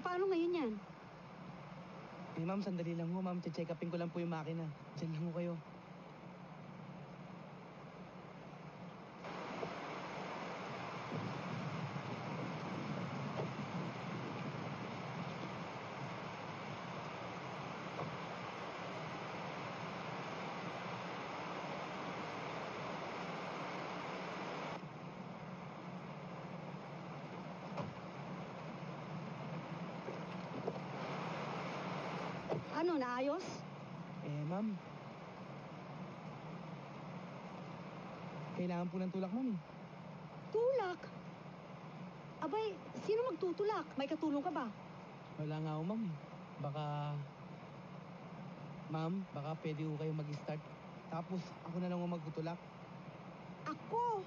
Paano ngayon yan? Eh, ma'am, sandali lang ho, ma'am. Check upin ko lang po yung makina. Diyan lang ho kayo. Ano, naayos? Eh, ma'am. Kailangan po ng tulak, ma'am. Tulak? Abay, sino magtutulak? May katulong ka ba? Wala nga ho, ma'am. Baka... Ma'am, baka pwede ho kayo mag-start. Tapos, ako na lang ho magtutulak. Ako?